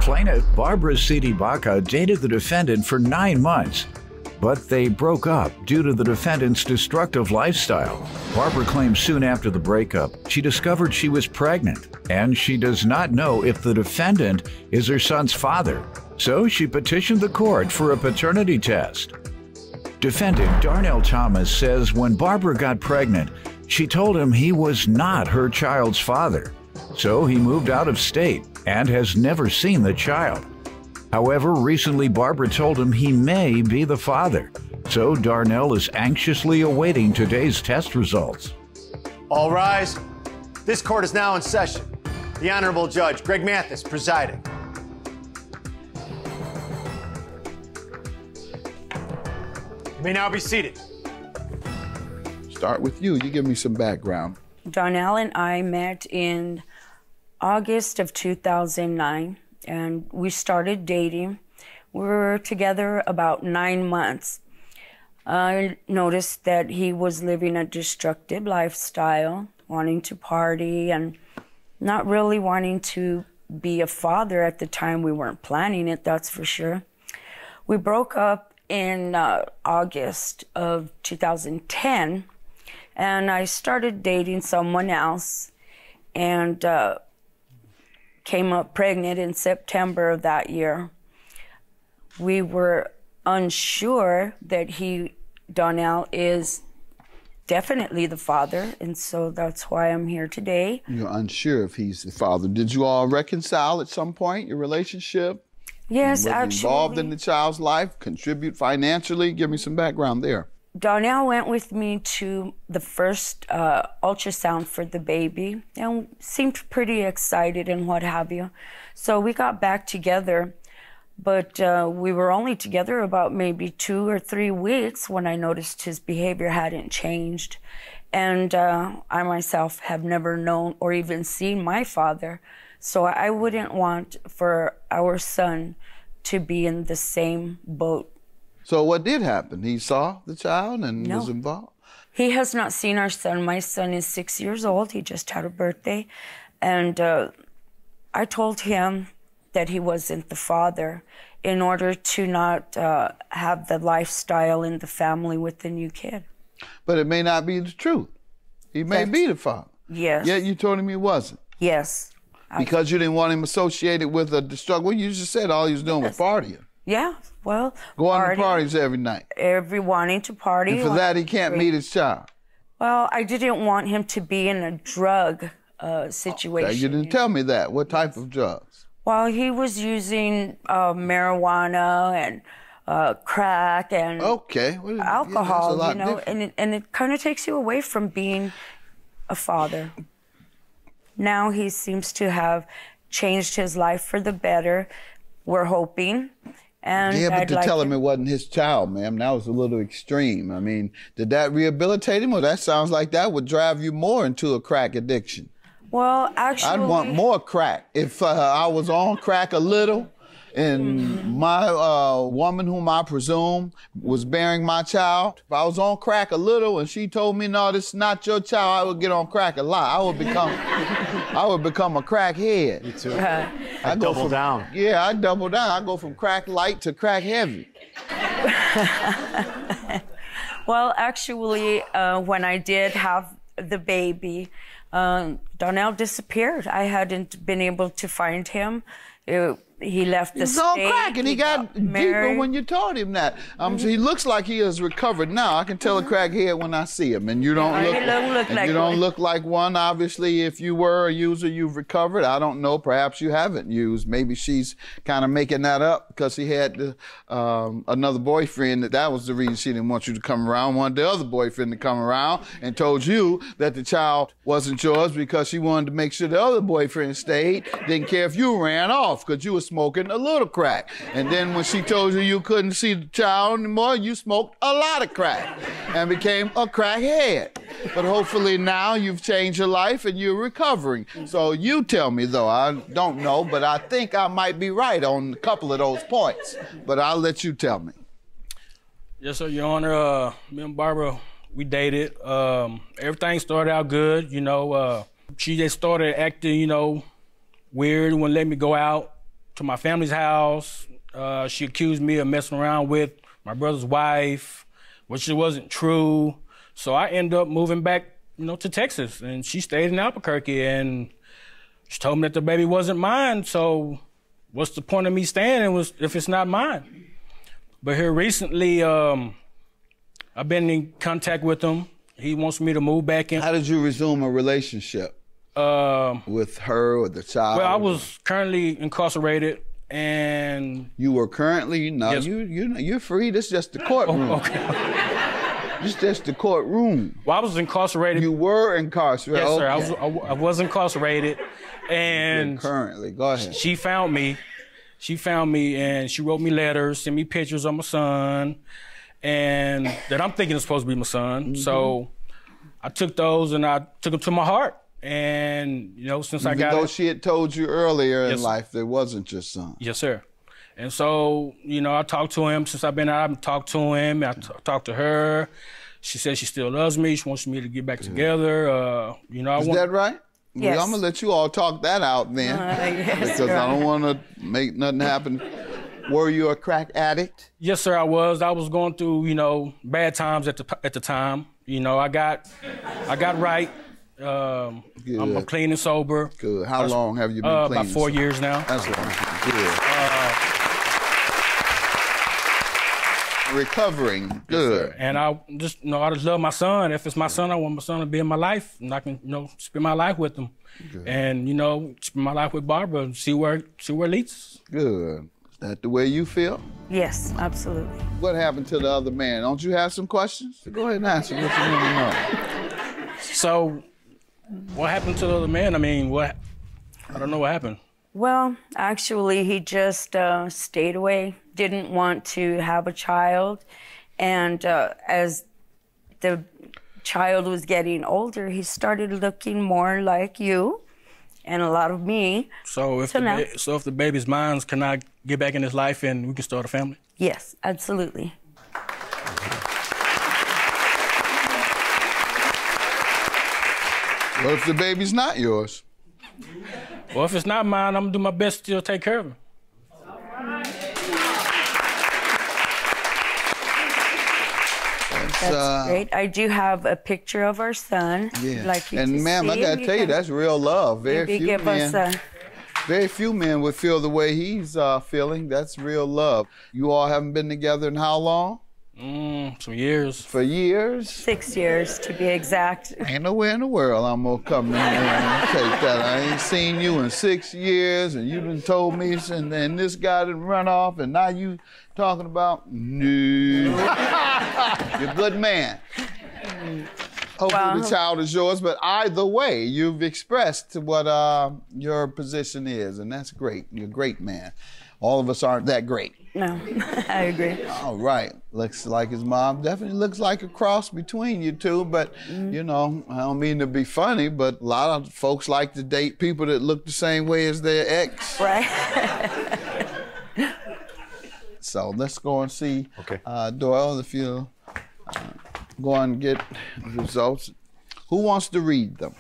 Plaintiff Barbara CDEBACA dated the defendant for 9 months, but they broke up due to the defendant's destructive lifestyle. Barbara claims soon after the breakup, she discovered she was pregnant, and she does not know if the defendant is her son's father. So she petitioned the court for a paternity test. Defendant Darnell Thomas says when Barbara got pregnant, she told him he was not her child's father. So he moved out of state and has never seen the child. However, recently Barbara told him he may be the father. So Darnell is anxiously awaiting today's test results. All rise. This court is now in session. The Honorable Judge Greg Mathis presiding. You may now be seated. Start with you. You give me some background. Darnell and I met in August of 2009, and we started dating. We were together about 9 months. I noticed that he was living a destructive lifestyle, wanting to party and not really wanting to be a father at the time. We weren't planning it, that's for sure. We broke up in August of 2010, and I started dating someone else and came up pregnant in September of that year. We were unsure that Darnell is definitely the father, and so that's why I'm here today. You're unsure if he's the father. Did you all reconcile at some point, your relationship? Yes, was actually. Involved in the child's life, contribute financially? Give me some background there. Darnell went with me to the first ultrasound for the baby and seemed pretty excited and what have you. So we got back together, but we were only together about maybe 2 or 3 weeks when I noticed his behavior hadn't changed. And I myself have never known or even seen my father, so I wouldn't want for our son to be in the same boat. So what did happen? He saw the child and No. was involved? He has not seen our son. My son is 6 years old. He just had a birthday. And I told him that he wasn't the father in order to not have the lifestyle in the family with the new kid. But it may not be the truth. He may be the father. Yes. Yet you told him he wasn't. Yes. Because you didn't want him associated with the struggle. You just said all he was doing was partying. Yeah, well, going to parties every night. Wanting to party. And for that, he can't meet his child. Well, I didn't want him to be in a drug situation. Okay, you didn't tell me that. What type of drugs? Well, he was using marijuana and crack and alcohol, you know, and it kind of takes you away from being a father. Now he seems to have changed his life for the better. We're hoping. And yeah, but to tell him it wasn't his child, ma'am, that was a little extreme. I mean, did that rehabilitate him? Or that sounds like that would drive you more into a crack addiction. Well, actually, I'd want more crack. If I was on crack a little, and my woman, whom I presume was bearing my child, if I was on crack a little and she told me, no, this is not your child, I would get on crack a lot. I would become a crackhead. Me too. I'd double down. Yeah, I'd double down. I'd go from crack light to crack heavy. Well, actually, when I did have the baby, Darnell disappeared. I hadn't been able to find him. He left the state. He's on crack, and he got deeper when you told him that. He looks like he has recovered now. I can tell a crackhead when I see him, and you don't look like one. Obviously, if you were a user, you've recovered. I don't know. Perhaps you haven't used. Maybe she's kind of making that up because he had another boyfriend. That was the reason she didn't want you to come around. Wanted the other boyfriend to come around and told you that the child wasn't yours because she wanted to make sure the other boyfriend stayed. Didn't care if you ran off because you were smoking a little crack. And then when she told you couldn't see the child anymore, you smoked a lot of crack and became a crackhead. But hopefully now you've changed your life and you're recovering. So you tell me, though. I don't know, but I think I might be right on a couple of those points. But I'll let you tell me. Yes, sir, Your Honor. Me and Barbara, we dated. Everything started out good, you know. She just started acting, you know, weird, wouldn't let me go out to my family's house. She accused me of messing around with my brother's wife, which wasn't true. So I ended up moving back, to Texas, and she stayed in Albuquerque, and she told me that the baby wasn't mine. So what's the point of me staying if it's not mine? But here recently, I've been in contact with him. He wants me to move back in. How did you resume a relationship with her or the child? Well, I was currently incarcerated, and you were currently yes. You're free. This is just the courtroom. Oh, okay. This is just the courtroom. Well, I was incarcerated. You were incarcerated. Yes, sir. Okay. I was incarcerated, and you're currently. Go ahead. She found me. She found me, and she wrote me letters, sent me pictures of my son, and that I'm thinking is supposed to be my son. So I took those and I took them to my heart. And, since I got though she had told you earlier in life that wasn't your son. Yes, sir. And so, I talked to him. Since I've been out, I've talked to him. I talked to her. She says she still loves me. She wants me to get back together. Is that right? Yes. Well, I'm going to let you all talk that out then. Yes, because I don't want to make nothing happen. Were you a crack addict? Yes, sir, I was. I was going through, bad times at the time. I got right. I'm clean and sober. Good. How long have you been clean? About 4 years now. That's right. Good. Recovering. Good. Yes, and I just love my son. If it's my son, I want my son to be in my life, and I can, spend my life with him. Good. And, spend my life with Barbara and see where it leads us. Good. Is that the way you feel? Yes, absolutely. What happened to the other man? Don't you have some questions? Go ahead and answer what you want to know. So, what happened to the other man? I mean, I don't know what happened. Well, actually, he just stayed away, didn't want to have a child. And as the child was getting older, he started looking more like you and a lot of me. So if the baby's mine, can I get back in his life and we can start a family? Yes, absolutely. What if the baby's not yours? Well, if it's not mine, I'm gonna do my best to still take care of him. That's great. I do have a picture of our son. Yeah. Like you and ma'am, I gotta tell you, that's real love. Very few men would feel the way he's feeling. That's real love. You all haven't been together in how long? Some years. For years? 6 years, to be exact. Ain't nowhere in the world I'm gonna come in here and take that. I ain't seen you in 6 years, and you done told me, and then this guy done run off, and now you talking about, no. You're a good man. Hopefully the child is yours, but either way, you've expressed what your position is, and that's great. You're a great man. All of us aren't that great. No, I agree. All right. Looks like his mom. Definitely looks like a cross between you two, but, I don't mean to be funny, but a lot of folks like to date people that look the same way as their ex. Right. So let's go and see, Doyle, if you'll go and get results. Who wants to read them?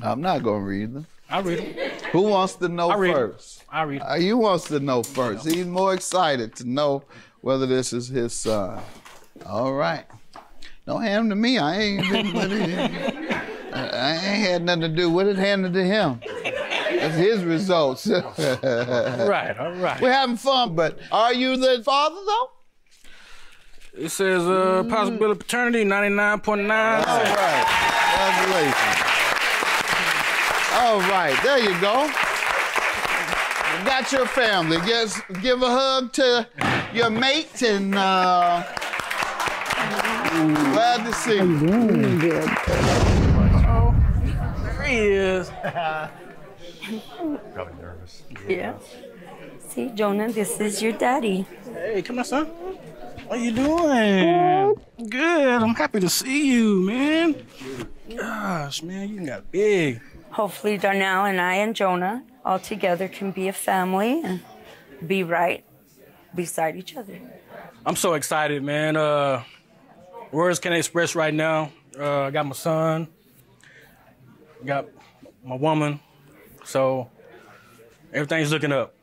I'm not going to read them. I'll read them. Who wants to know first? I'll read them. You wants to know first. He's more excited to know whether this is his son. All right. Don't hand him to me. I ain't had nothing to do with it. Hand it to him. That's his results. Right, all right. We're having fun, but are you the father, though? It says possibility of paternity, 99.9. All right. Congratulations. All right, there you go. You got your family. Just give a hug to your mate, and glad to see you. Oh, there he is. Probably nervous. Yeah. See, Jonah, this is your daddy. Hey, come on, son. What you doing? Good. I'm happy to see you, man. Gosh, man, you got big. Hopefully Darnell and I and Jonah all together can be a family and be right beside each other. I'm so excited, man. Words can't express right now. I got my son, got my woman. So Everything's looking up.